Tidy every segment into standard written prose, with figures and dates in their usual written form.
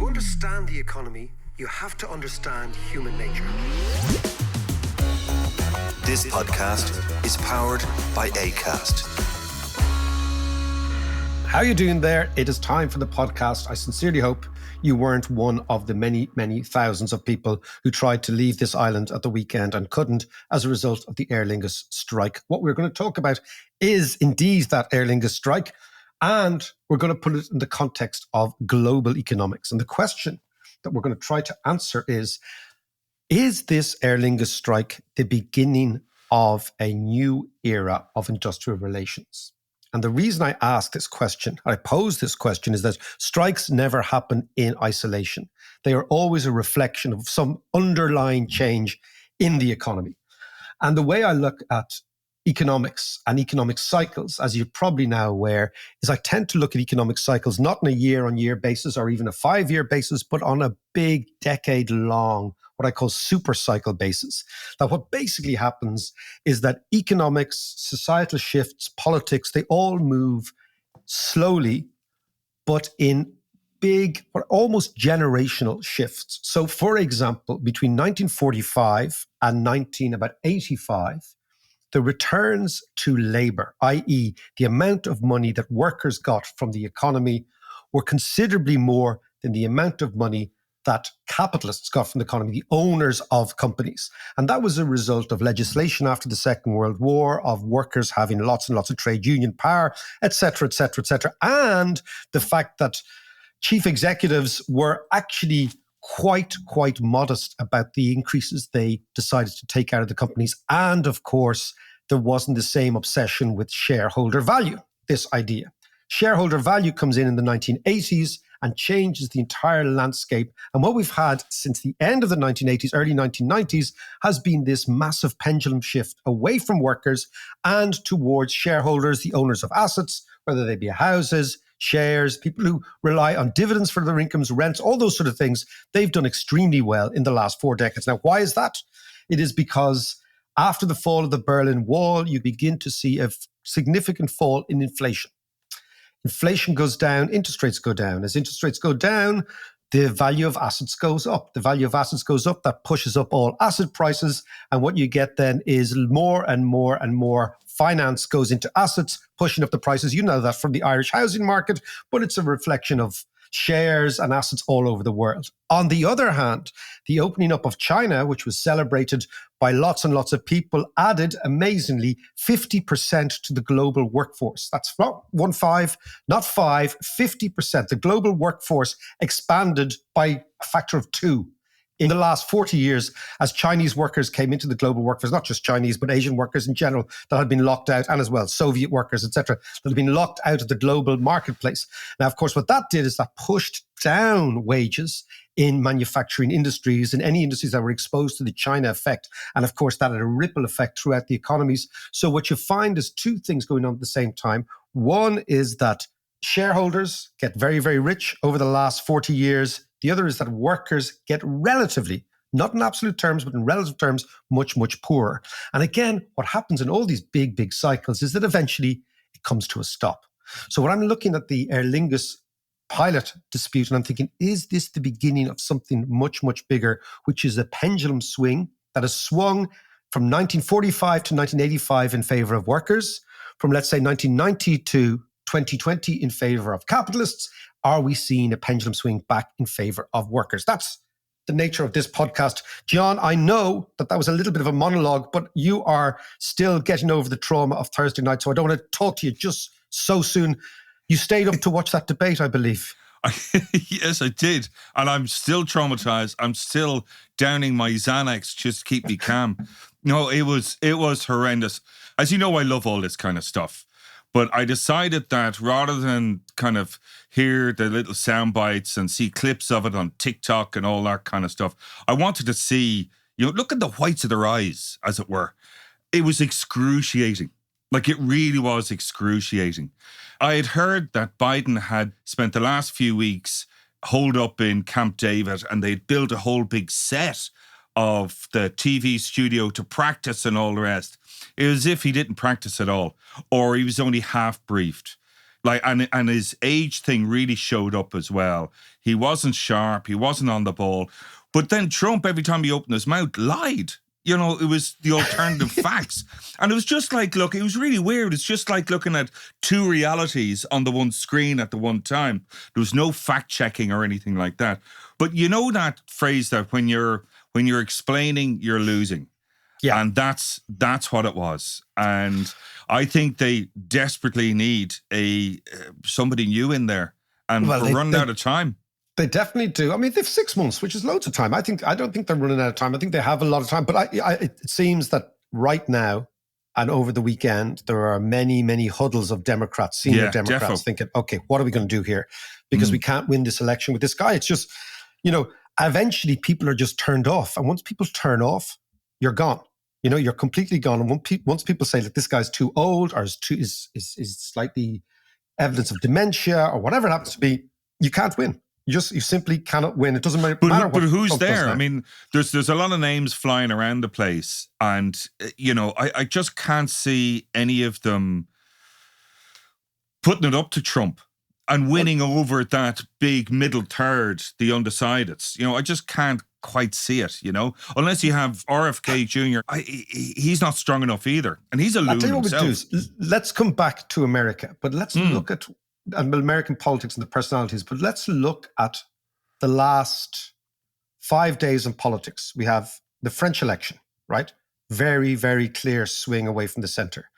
understand the economy, you have to understand human nature. This podcast is powered by Acast. How are you doing there? It is time for the podcast. I sincerely hope you weren't one of the many, many thousands of people who tried to leave this island at the weekend and couldn't as a result of the Aer Lingus strike. What we're going to talk about is indeed that Aer Lingus strike, and we're going to put it in the context of global economics. And the question that we're going to try to answer is this Aer Lingus strike the beginning of a new era of industrial relations? And the reason I ask this question, I pose this question, is that strikes never happen in isolation. They are always a reflection of some underlying change in the economy. And the way I look at economics and economic cycles, as you're probably now aware, is I tend to look at economic cycles not on a year-on-year basis or even a 5-year basis, but on a big decade-long, what I call super cycle basis. Now, what basically happens is that economics, societal shifts, politics, they all move slowly, but in big or almost generational shifts. So, for example, between 1945 and 1985, the returns to labor, i.e. the amount of money that workers got from the economy, were considerably more than the amount of money that capitalists got from the economy, the owners of companies. And that was a result of legislation after the Second World War, of workers having lots and lots of trade union power, et cetera, et cetera, et cetera. And the fact that chief executives were actually quite modest about the increases they decided to take out of the companies. And of course, there wasn't the same obsession with shareholder value, this idea. Shareholder value comes in the 1980s and changes the entire landscape. And what we've had since the end of the 1980s, early 1990s, has been this massive pendulum shift away from workers and towards shareholders, the owners of assets, whether they be houses, shares, people who rely on dividends for their incomes, rents, all those sort of things. They've done extremely well in the last 4 decades. Now, why is that? It is because after the fall of the Berlin Wall, you begin to see a significant fall in inflation. Inflation goes down, interest rates go down. As interest rates go down, the value of assets goes up. The value of assets goes up, that pushes up all asset prices. And what you get then is more and more finance goes into assets, pushing up the prices. You know that from the Irish housing market, but it's a reflection of shares and assets all over the world. On the other hand, the opening up of China, which was celebrated by lots and lots of people, added amazingly 50% to the global workforce. That's not 15, not 5, 50%. The global workforce expanded by a factor of 2 in the last 40 years as Chinese workers came into the global workforce, not just Chinese, but Asian workers in general that had been locked out, and as well Soviet workers, etc., that had been locked out of the global marketplace. Now, of course, what that did is that pushed down wages in manufacturing industries and any industries that were exposed to the China effect. And of course, that had a ripple effect throughout the economies. So what you find is 2 things going on at the same time. One is that shareholders get very, very rich over the last 40 years. The other is that workers get relatively, not in absolute terms, but in relative terms, much poorer. And again, what happens in all these big cycles is that eventually it comes to a stop. So when I'm looking at the Aer Lingus pilot dispute, and I'm thinking, is this the beginning of something much bigger, which is a pendulum swing that has swung from 1945 to 1985 in favor of workers, from let's say 1990 to 2020 in favor of capitalists? Are we seeing a pendulum swing back in favor of workers? That's the nature of this podcast. John, I know that was a little bit of a monologue, but you are still getting over the trauma of Thursday night, so I don't want to talk to you just so soon. You stayed up to watch that debate, I believe. Yes, I did. And I'm still traumatized. I'm still downing my Xanax just to keep me calm. No, it was horrendous. As you know, I love all this kind of stuff. But I decided that rather than kind of hear the little sound bites and see clips of it on TikTok and all that kind of stuff, I wanted to see, look at the whites of their eyes, as it were. It was excruciating. Like, it really was excruciating. I had heard that Biden had spent the last few weeks holed up in Camp David, and they'd built a whole big set of the TV studio to practice and all the rest. It was as if he didn't practice at all, or he was only half briefed. Like, and his age thing really showed up as well. He wasn't sharp. He wasn't on the ball. But then Trump, every time he opened his mouth, lied. You know, it was the alternative facts. And it was just like, look, it was really weird. It's just like looking at two realities on the one screen at the one time. There was no fact checking or anything like that. But you know that phrase that when you're explaining, you're losing. Yeah. And that's what it was. And I think they desperately need somebody new in there. And we're running out of time. They definitely do. I mean, they've 6 months, which is loads of time. I don't think they're running out of time. I think they have a lot of time. But it seems that right now and over the weekend, there are many, many huddles of Democrats, senior Democrats, thinking, okay, what are we going to do here? Because we can't win this election with this guy. It's just, eventually people are just turned off. And once people turn off, you're gone. You're completely gone. And once people say that this guy's too old or is slightly evidence of dementia or whatever it happens to be, you can't win. You simply cannot win. It doesn't matter. But who's there? I mean, there's a lot of names flying around the place, and I just can't see any of them putting it up to Trump and winning over that big middle third, the undecideds. I just can't quite see it. Unless you have RFK Jr. He's not strong enough either, and he's a loon himself. What we'll do is, let's come back to America, but let's look at American politics and the personalities, but let's look at the last 5 days in politics. We have the French election, right? Very, very clear swing away from the center.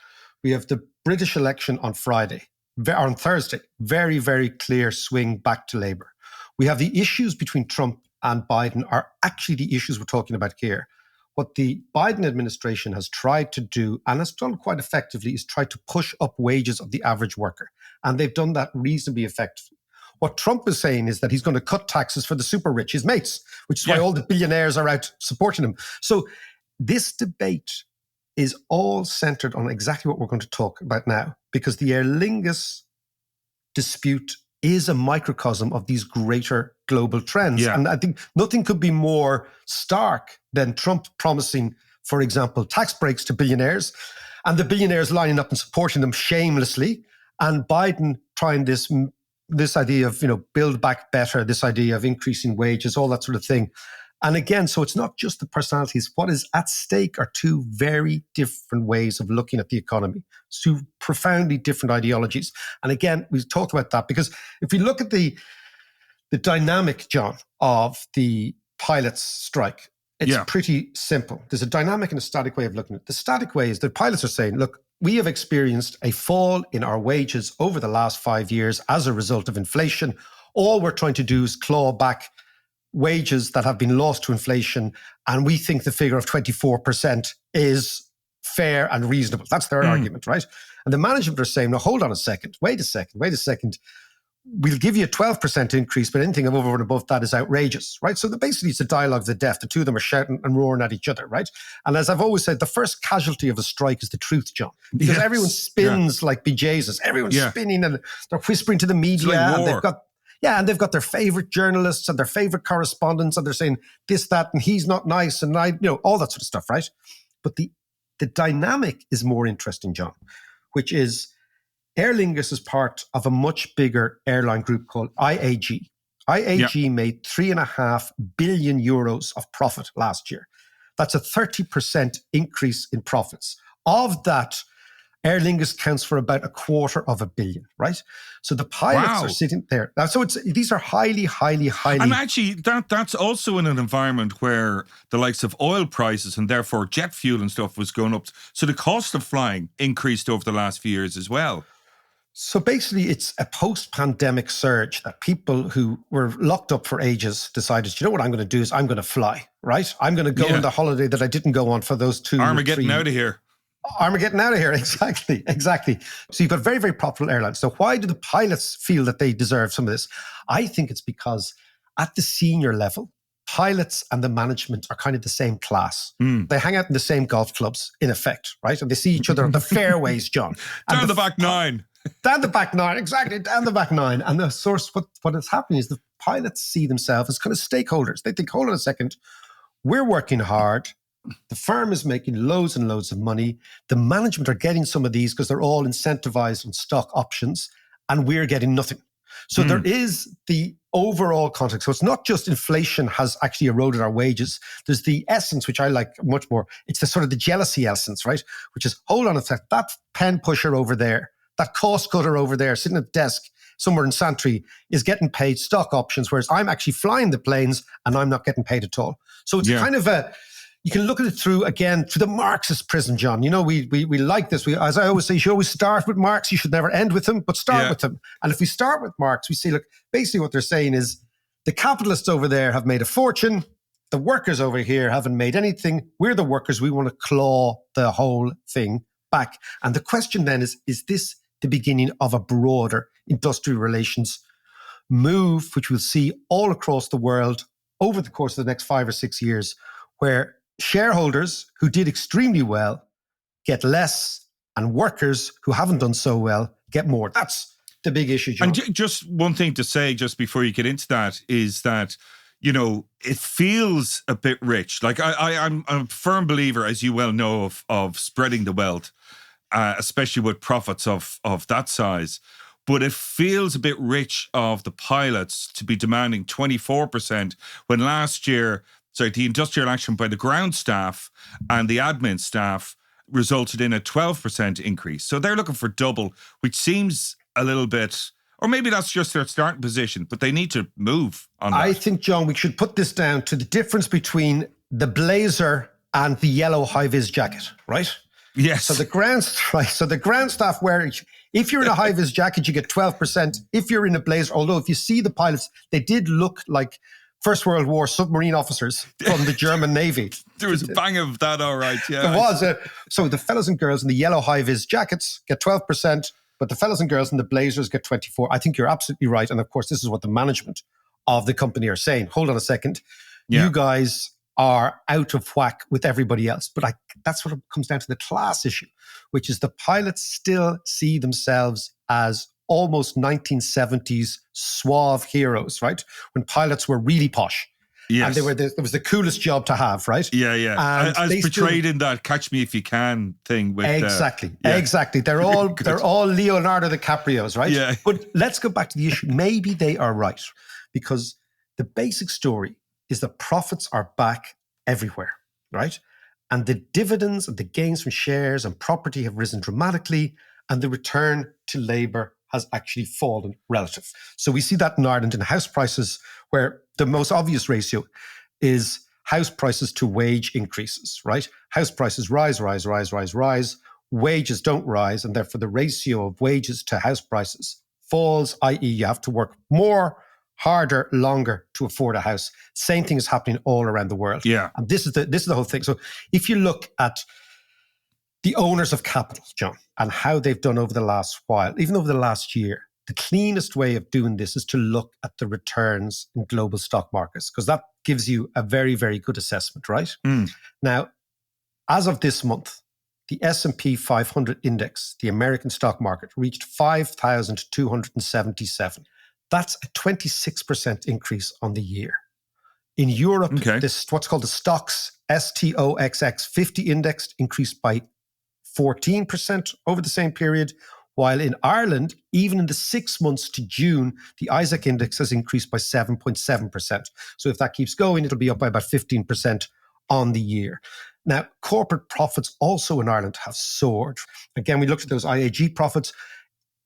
We have the British election on Thursday, very, very clear swing back to Labour. We have the issues between Trump and Biden are actually the issues we're talking about here. What the Biden administration has tried to do, and has done quite effectively, is try to push up wages of the average worker. And they've done that reasonably effectively. What Trump is saying is that he's going to cut taxes for the super rich, his mates, which is why all the billionaires are out supporting him. So this debate is all centered on exactly what we're going to talk about now, because the Aer Lingus dispute is a microcosm of these greater global trends. Yeah. And I think nothing could be more stark than Trump promising, for example, tax breaks to billionaires, and the billionaires lining up and supporting them shamelessly, and Biden trying this idea of, build back better, this idea of increasing wages, all that sort of thing. And again, so it's not just the personalities. What is at stake are two very different ways of looking at the economy, two profoundly different ideologies. And again, we've talked about that because if we look at the dynamic, John, of the pilots' strike, it's pretty simple. There's a dynamic and a static way of looking at it. The static way is the pilots are saying, look, we have experienced a fall in our wages over the last 5 years as a result of inflation. All we're trying to do is claw back wages that have been lost to inflation, and we think the figure of 24% is fair and reasonable. That's their argument, right? And the management are saying, no, hold on a second, wait a second. We'll give you a 12% increase, but anything over and above that is outrageous, right? So basically it's a dialogue of the deaf. The two of them are shouting and roaring at each other, right? And as I've always said, the first casualty of a strike is the truth, John, because everyone spins like bejesus. Everyone's spinning and they're whispering to the media, and they've got their favorite journalists and their favorite correspondents, and they're saying this, that, and he's not nice, and all that sort of stuff, right? But the dynamic is more interesting, John, which is Aer Lingus is part of a much bigger airline group called IAG. IAG made 3.5 billion euros of profit last year. That's a 30% increase in profits. Of that, Aer Lingus counts for about 250 million, right? So the pilots are sitting there. Now, so these are highly, highly, highly... And actually, that's also in an environment where the likes of oil prices and therefore jet fuel and stuff was going up. So the cost of flying increased over the last few years as well. So basically, it's a post-pandemic surge that people who were locked up for ages decided, what I'm going to do is I'm going to fly, right? I'm going to go on the holiday that I didn't go on for those 2 Armageddon out of here. Armageddon out of here, exactly. So you've got very, very popular airlines. So why do the pilots feel that they deserve some of this? I think it's because at the senior level, pilots and the management are kind of the same class. They hang out in the same golf clubs, in effect, right? And they see each other on the fairways, John. Down the back nine. Down the back nine, exactly, down the back nine. And the source, what is happening is the pilots see themselves as kind of stakeholders. They think, hold on a second, we're working hard. The firm is making loads and loads of money. The management are getting some of these because they're all incentivized on stock options. and we're getting nothing. So there is the overall context. So it's not just inflation has actually eroded our wages. There's the essence, which I like much more. It's the sort of the jealousy essence, right? Which is, hold on a sec, that pen pusher over there, that cost cutter over there, sitting at the desk somewhere in Santry is getting paid stock options, whereas I'm actually flying the planes and I'm not getting paid at all. So it's kind of you can look at it through the Marxist prism, John. You know, we like this. As I always say, you should always start with Marx. You should never end with him, but start with him. And if we start with Marx, we see, look, basically what they're saying is the capitalists over there have made a fortune. The workers over here haven't made anything. We're the workers. We want to claw the whole thing back. And the question then is this the beginning of a broader industrial relations move, which we'll see all across the world over the course of the next 5 or 6 years, where shareholders who did extremely well get less and workers who haven't done so well get more? That's the big issue, John. And just one thing to say just before you get into that is that, you know, it feels a bit rich. Like I'm a firm believer, as you well know, of spreading the wealth, especially with profits of that size. But it feels a bit rich of the pilots to be demanding 24% when last year, the industrial action by the ground staff and the admin staff resulted in a 12% increase. So they're looking for double, which seems a little bit, or maybe that's just their starting position, but they need to move on that. I think, John, we should put this down to the difference between the blazer and the yellow high-vis jacket, right? Yes. So the ground staff wear, if you're in a high-vis jacket, you get 12%. If you're in a blazer, although if you see the pilots, they did look like First World War submarine officers from the German Navy. There was a bang of that, all right, yeah. There was. So the fellas and girls in the yellow high-vis jackets get 12%, but the fellas and girls in the blazers get 24%. I think you're absolutely right. And of course, this is what the management of the company are saying. Hold on a second. Yeah. You guys are out of whack with everybody else. But that's what it comes down to, the class issue, which is the pilots still see themselves as almost 1970s suave heroes, right? When pilots were really posh. Yes. And it was the coolest job to have, right? Yeah, yeah. As portrayed in that Catch Me If You Can thing. With Exactly. They're all Leonardo DiCaprios, right? Yeah. But let's go back to the issue. Maybe they are right, because the basic story is that profits are back everywhere, right? And the dividends and the gains from shares and property have risen dramatically, and the return to labour has actually fallen relative. So we see that in Ireland in house prices, where the most obvious ratio is house prices to wage increases, right? House prices rise. Wages don't rise, and therefore the ratio of wages to house prices falls, i.e. you have to work more, harder, longer to afford a house. Same thing is happening all around the world. Yeah. And this is the whole thing. So if you look at the owners of capital, John, and how they've done over the last while, even over the last year, the cleanest way of doing this is to look at the returns in global stock markets, because that gives you a very, very good assessment, right? Now, as of this month, the S&P 500 index, the American stock market, reached 5,277. That's a 26% increase on the year. In Europe, this what's called the stocks, STOXX 50 index, increased by 14% over the same period, while in Ireland, even in the 6 months to June, the Isaac index has increased by 7.7%. So if that keeps going, it'll be up by about 15% on the year. Now, corporate profits also in Ireland have soared. Again, we looked at those IAG profits.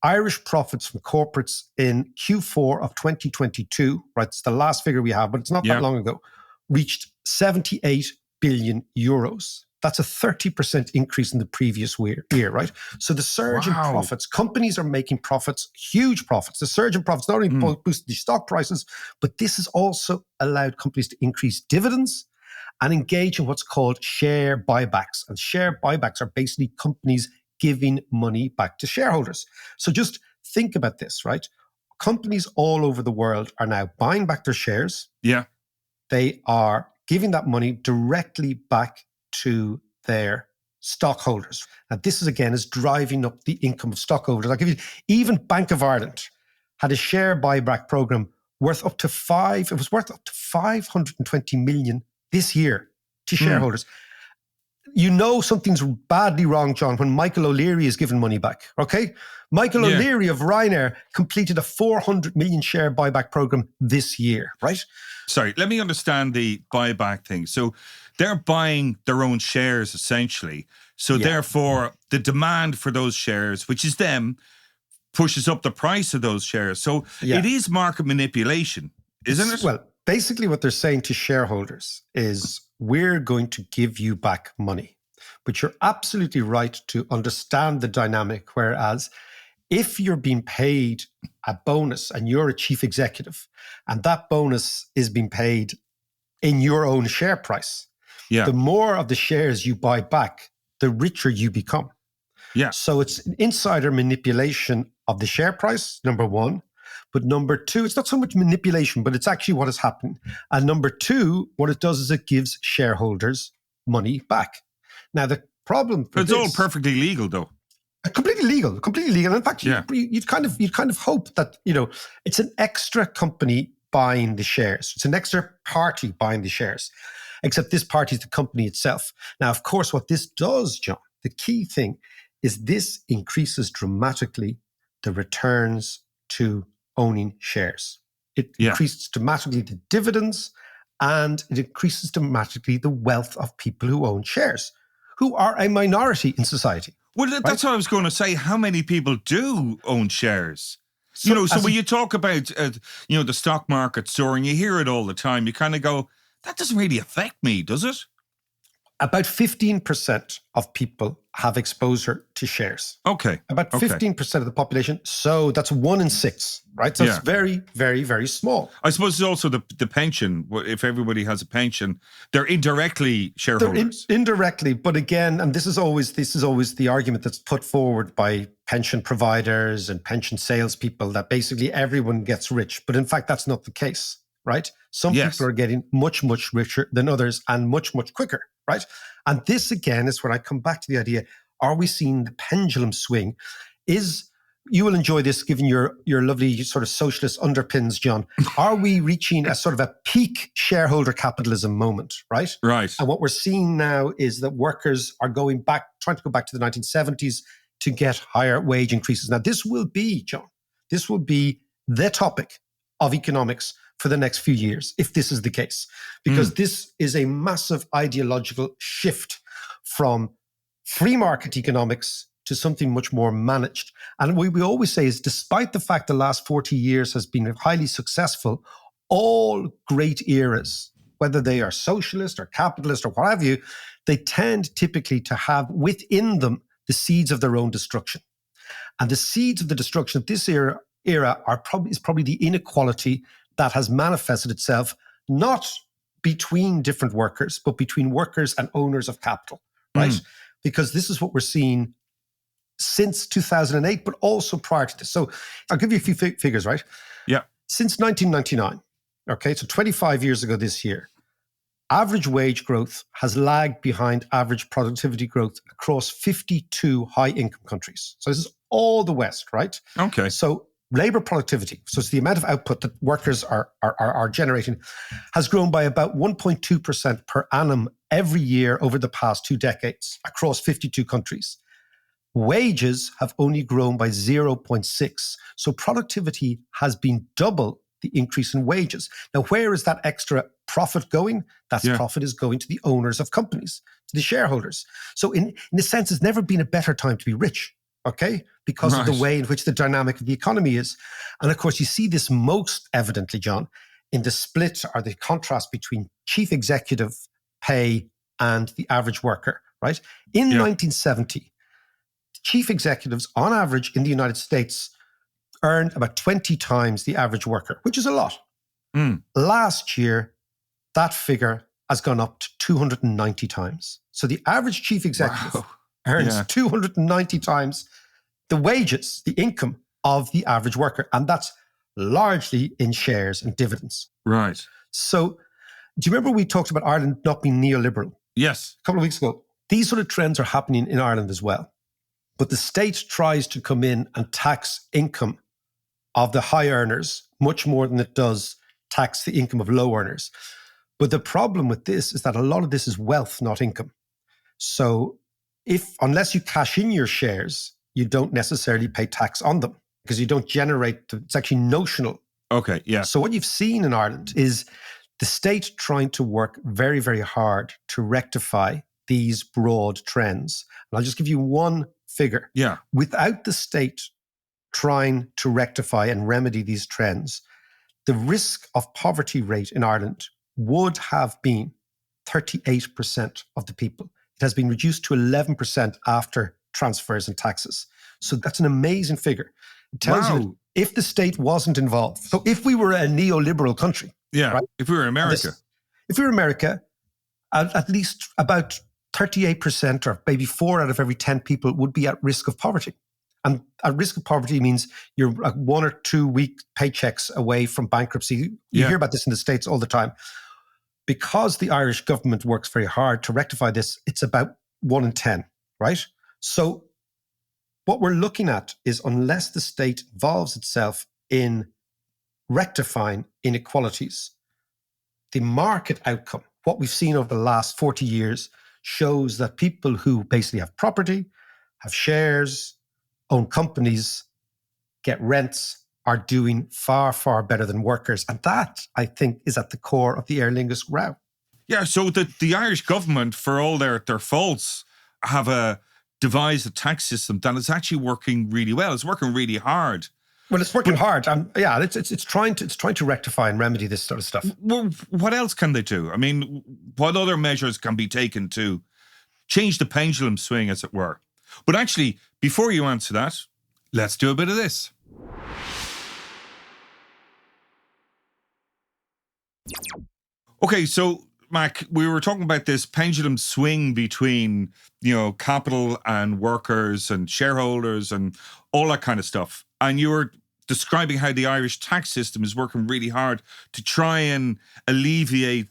Irish profits from corporates in Q4 of 2022, right, it's the last figure we have, but it's not that long ago, reached 78 billion euros. That's a 30% increase in the previous year, right? So the surge in profits, companies are making profits, huge profits. The surge in profits not only boosted the stock prices, but this has also allowed companies to increase dividends and engage in what's called share buybacks. And share buybacks are basically companies giving money back to shareholders. So just think about this, right? Companies all over the world are now buying back their shares. Yeah. They are giving that money directly back to their stockholders. And this is driving up the income of stockholders. I'll give you, even Bank of Ireland had a share buyback program worth up to 520 million this year to shareholders. you know something's badly wrong, John, when Michael O'Leary is given money back, okay? Michael O'Leary of Ryanair completed a 400 million share buyback program this year, right? Sorry, let me understand the buyback thing. So they're buying their own shares, essentially. So therefore, the demand for those shares, which is them, pushes up the price of those shares. So it is market manipulation, isn't it? Well, basically what they're saying to shareholders is, we're going to give you back money. But you're absolutely right to understand the dynamic, whereas if you're being paid a bonus and you're a chief executive and that bonus is being paid in your own share price, the more of the shares you buy back, the richer you become. Yeah. So it's an insider manipulation of the share price, number one. But number two, it's not so much manipulation, but it's actually what is happening. And number two, what it does is it gives shareholders money back. Now, the problem for it's all perfectly legal, though. Completely legal. In fact, you'd kind of hope that, it's an extra company buying the shares. It's an extra party buying the shares, except this party is the company itself. Now, of course, what this does, John, the key thing is this increases dramatically the returns to owning shares. It increases dramatically the dividends, and it increases dramatically the wealth of people who own shares, who are a minority in society. Well, that's what I was going to say. How many people do own shares? So when you talk about, the stock market soaring, you hear it all the time. You kind of go, that doesn't really affect me, does it? About 15% of people have exposure to shares. Okay. About 15% of the population. So that's 1 in 6, right? So it's very, very, very small. I suppose it's also the pension. If everybody has a pension, they're indirectly shareholders. Indirectly, but again, and this is always the argument that's put forward by pension providers and pension salespeople, that basically everyone gets rich. But in fact, that's not the case, right? Some people are getting much, much richer than others, and much, much quicker, right? And this, again, is when I come back to the idea, are we seeing the pendulum swing? You will enjoy this given your lovely sort of socialist underpins, John. Are we reaching a sort of a peak shareholder capitalism moment, right? Right. And what we're seeing now is that workers are trying to go back to the 1970s to get higher wage increases. Now, this will be the topic of economics for the next few years, if this is the case, because this is a massive ideological shift from free market economics to something much more managed. And what we always say is, despite the fact the last 40 years has been highly successful, all great eras, whether they are socialist or capitalist or what have you, they tend typically to have within them the seeds of their own destruction. And the seeds of the destruction of this era is probably the inequality that has manifested itself not between different workers, but between workers and owners of capital, right? Because this is what we're seeing since 2008, but also prior to this. So I'll give you a few figures, right? Yeah. Since 1999, okay, so 25 years ago this year, average wage growth has lagged behind average productivity growth across 52 high-income countries. So this is all the West, right? Okay. So labor productivity, so it's the amount of output that workers are generating, has grown by about 1.2% per annum every year over the past 2 decades across 52 countries. Wages have only grown by 0.6. So productivity has been double the increase in wages. Now, where is that extra profit going? That profit is going to the owners of companies, to the shareholders. So in a sense, it's never been a better time to be rich, okay? Because of the way in which the dynamic of the economy is. And of course, you see this most evidently, John, in the split or the contrast between chief executive pay and the average worker, right? In 1970, chief executives, on average in the United States, earned about 20 times the average worker, which is a lot. Last year, that figure has gone up to 290 times. So the average chief executive earns 290 times the wages, the income of the average worker. And that's largely in shares and dividends. Right. So do you remember we talked about Ireland not being neoliberal? Yes. A couple of weeks ago. These sort of trends are happening in Ireland as well. But the state tries to come in and tax income of the high earners much more than it does tax the income of low earners. But the problem with this is that a lot of this is wealth, not income. So unless you cash in your shares, you don't necessarily pay tax on them because you don't generate, it's actually notional. Okay, yeah. So what you've seen in Ireland is the state trying to work very, very hard to rectify these broad trends. And I'll just give you one figure. Yeah. Without the state trying to rectify and remedy these trends, the risk of poverty rate in Ireland would have been 38% of the people. It has been reduced to 11% after transfers and taxes. So that's an amazing figure. It tells you that if the state wasn't involved, so if we were a neoliberal country, yeah, right? If we were America, at least about 38% or maybe 4 out of every 10 people would be at risk of poverty. And at risk of poverty means you're 1 or 2 week paychecks away from bankruptcy. You hear about this in the States all the time. Because the Irish government works very hard to rectify this, it's about 1 in 10, right? So what we're looking at is unless the state involves itself in rectifying inequalities, the market outcome, what we've seen over the last 40 years, shows that people who basically have property, have shares, own companies, get rents, are doing far, far better than workers. And that, I think, is at the core of the Aer Lingus row. Yeah, so the Irish government, for all their faults, have devised a tax system that is actually working really well. It's working really hard. Well, it's working hard. It's trying to rectify and remedy this sort of stuff. Well, what else can they do? I mean, what other measures can be taken to change the pendulum swing, as it were? But actually, before you answer that, let's do a bit of this. Okay, so Mac, we were talking about this pendulum swing between, capital and workers and shareholders and all that kind of stuff. And you were describing how the Irish tax system is working really hard to try and alleviate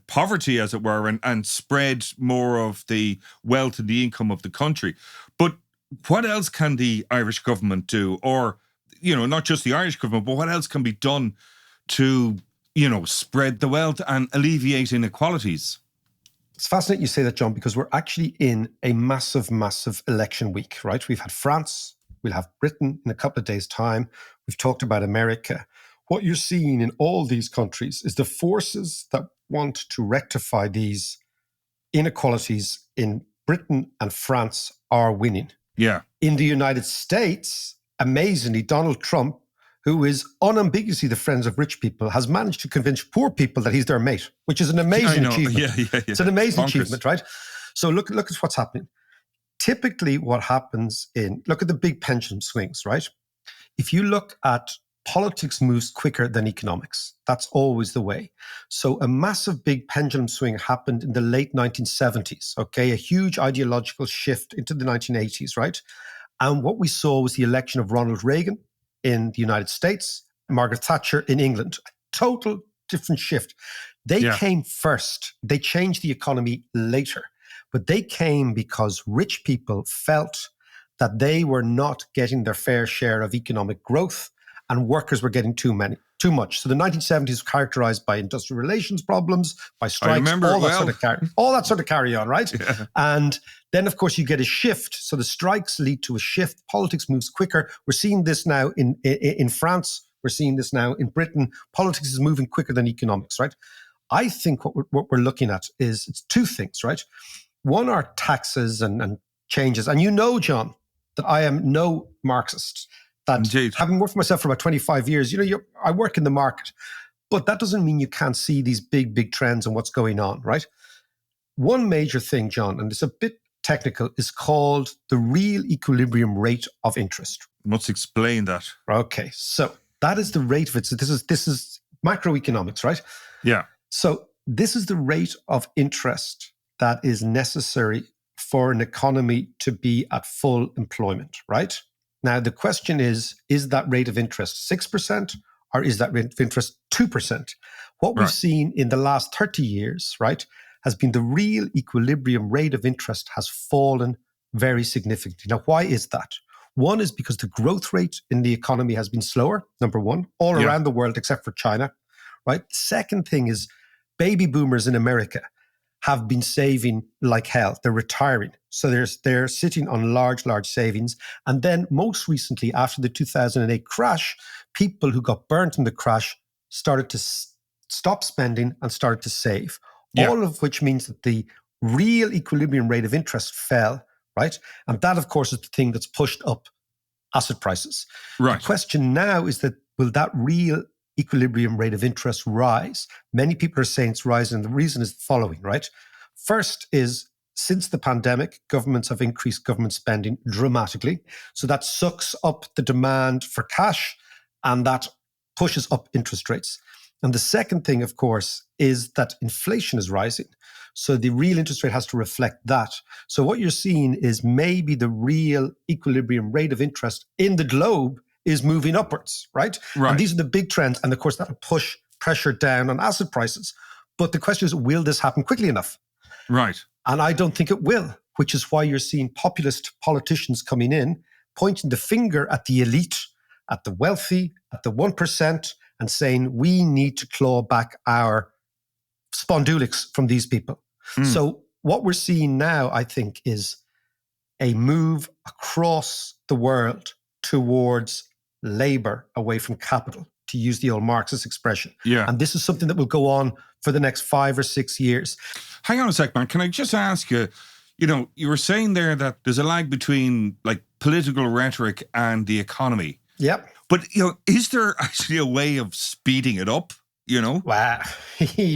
poverty, as it were, and spread more of the wealth and the income of the country. But what else can the Irish government do? Or, not just the Irish government, but what else can be done to spread the wealth and alleviate inequalities? It's fascinating you say that, John, because we're actually in a massive, massive election week, right? We've had France, we'll have Britain in a couple of days' time. We've talked about America. What you're seeing in all these countries is the forces that want to rectify these inequalities in Britain and France are winning. Yeah. In the United States, amazingly, Donald Trump, who is unambiguously the friends of rich people, has managed to convince poor people that he's their mate, which is an amazing achievement. Yeah. It's an amazing achievement, right? So look at what's happening. Typically what happens look at the big pendulum swings, right? If you look at politics moves quicker than economics. That's always the way. So a massive big pendulum swing happened in the late 1970s, okay? A huge ideological shift into the 1980s, right? And what we saw was the election of Ronald Reagan in the United States, Margaret Thatcher in England. A total different shift. They came first. They changed the economy later. But they came because rich people felt that they were not getting their fair share of economic growth and workers were getting too much. So the 1970s was characterized by industrial relations problems, by strikes, all that sort of carry on, right? Yeah. And then, of course, you get a shift. So the strikes lead to a shift. Politics moves quicker. We're seeing this now in France. We're seeing this now in Britain. Politics is moving quicker than economics, right? I think what we're looking at is it's two things, right? One are taxes and changes. And John, that I am no Marxist. That Indeed. Having worked for myself for about 25 years, I work in the market, but that doesn't mean you can't see these big, big trends and what's going on, right? One major thing, John, and it's a bit technical, is called the real equilibrium rate of interest. Let's explain that. Okay, so that is the rate of it. So this is macroeconomics, right? Yeah. So this is the rate of interest that is necessary for an economy to be at full employment, right? Now, the question is that rate of interest 6% or is that rate of interest 2%? What we've seen in the last 30 years, right, has been the real equilibrium rate of interest has fallen very significantly. Now, why is that? One is because the growth rate in the economy has been slower, number one, all around the world except for China, right? Second thing is baby boomers in America have been saving like hell. They're retiring. So they're sitting on large savings. And then most recently, after the 2008 crash, people who got burnt in the crash started to stop spending and started to save. Yeah. All of which means that the real equilibrium rate of interest fell, right? And that, of course, is the thing that's pushed up asset prices. Right. The question now is that will that real equilibrium rate of interest rise? Many people are saying it's rising, and the reason is the following, right? First is, since the pandemic, governments have increased government spending dramatically. So that sucks up the demand for cash, and that pushes up interest rates. And the second thing, of course, is that inflation is rising. So the real interest rate has to reflect that. So what you're seeing is maybe the real equilibrium rate of interest in the globe is moving upwards, right? And these are the big trends. And of course, that'll push pressure down on asset prices. But the question is, will this happen quickly enough? Right. And I don't think it will, which is why you're seeing populist politicians coming in, pointing the finger at the elite, at the wealthy, at the 1%, and saying, we need to claw back our spondulics from these people. So what we're seeing now, I think, is a move across the world towards labor away from capital, to use the old Marxist expression. Yeah. And this is something that will go on for the next 5 or 6 years. Hang on a sec, man. Can I just ask you, you were saying there that there's a lag between like political rhetoric and the economy. Yep. But, is there actually a way of speeding it up, Wow.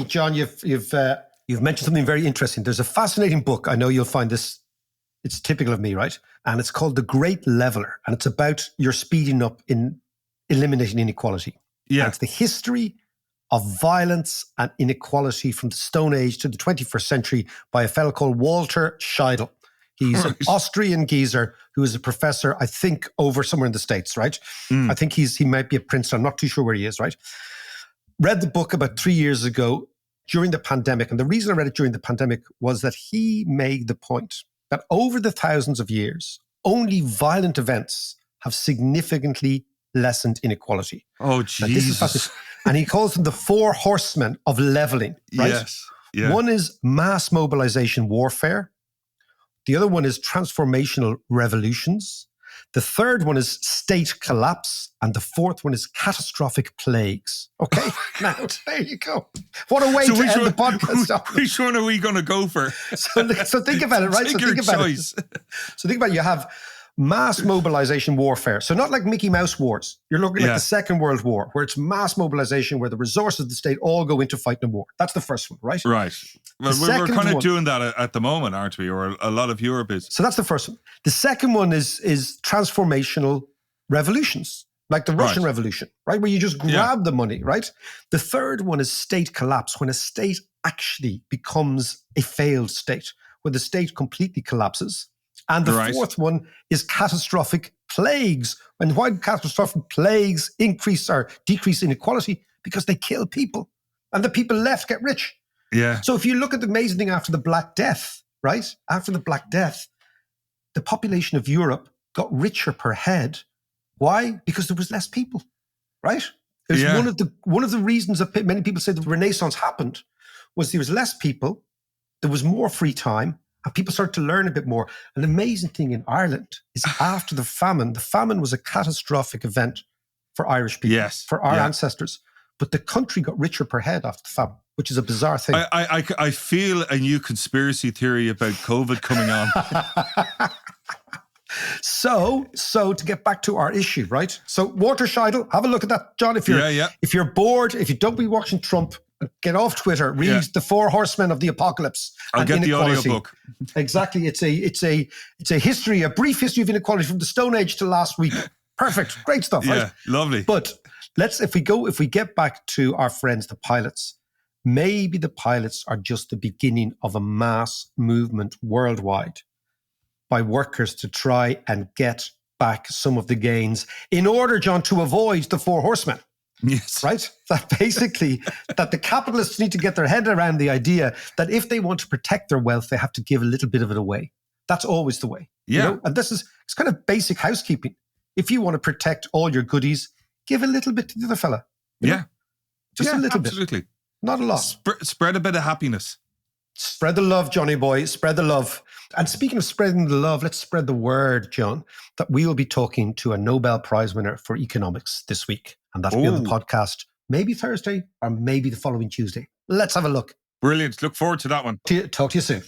John, you've mentioned something very interesting. There's a fascinating book. I know you'll find this, it's typical of me, right? And it's called The Great Leveler. And it's about your speeding up in eliminating inequality. Yeah. And it's the history of violence and inequality from the Stone Age to the 21st century by a fellow called Walter Scheidel. He's an Austrian geezer who is a professor, I think, over somewhere in the States, right? I think he might be at Princeton. I'm not too sure where he is, right? Read the book about 3 years ago during the pandemic. And the reason I read it during the pandemic was that he made the point that over the thousands of years, only violent events have significantly lessened inequality. Oh, Jesus. And he calls them the 4 horsemen of leveling, right? Yes. Yeah. One is mass mobilization warfare. The other one is transformational revolutions. The third one is state collapse. And the fourth one is catastrophic plagues. Okay, now there you go. What a way to end the podcast. Which one are we going to go for? So think about it, right? Take your choice. So think about it. You have mass mobilization warfare. So not like Mickey Mouse wars. You're looking at the Second World War, where it's mass mobilization, where the resources of the state all go into fighting a war. That's the first one, right? Right. Well, we're kind of doing that at the moment, aren't we? Or a lot of Europe is. So that's the first one. The second one is transformational revolutions, like the Russian Revolution, right? Where you just grab the money, right? The third one is state collapse, when a state actually becomes a failed state, where the state completely collapses. And the fourth one is catastrophic plagues. And why do catastrophic plagues increase or decrease inequality? Because they kill people. And the people left get rich. Yeah. So if you look at the amazing thing after the Black Death, right? After the Black Death, the population of Europe got richer per head. Why? Because there was less people, right? It was one of the reasons that many people say the Renaissance happened was there was less people, there was more free time, and people started to learn a bit more. An amazing thing in Ireland is after the famine was a catastrophic event for Irish people, for our ancestors. But the country got richer per head after the famine, which is a bizarre thing. I feel a new conspiracy theory about COVID coming on. So to get back to our issue, right? So Walter Scheidel, have a look at that, John. If you're bored, if you don't be watching Trump, get off Twitter, read The 4 Horsemen of the Apocalypse. I'll get the audiobook. Exactly. It's a history, a brief history of inequality from the Stone Age to last week. Perfect. Great stuff, right? Yeah, lovely. But if we get back to our friends, the pilots, maybe the pilots are just the beginning of a mass movement worldwide by workers to try and get back some of the gains in order, John, to avoid the 4 horsemen. Yes. Right? That basically, that the capitalists need to get their head around the idea that if they want to protect their wealth, they have to give a little bit of it away. That's always the way. Yeah. You know? And it's kind of basic housekeeping. If you want to protect all your goodies, give a little bit to the other fella. Yeah. Just a little absolutely. bit. Not a lot. Spread a bit of happiness. Spread the love, Johnny boy. Spread the love. And speaking of spreading the love, let's spread the word, John, that we will be talking to a Nobel Prize winner for economics this week. And that'll be on the podcast maybe Thursday or maybe the following Tuesday. Let's have a look. Brilliant. Look forward to that one. Talk to you soon.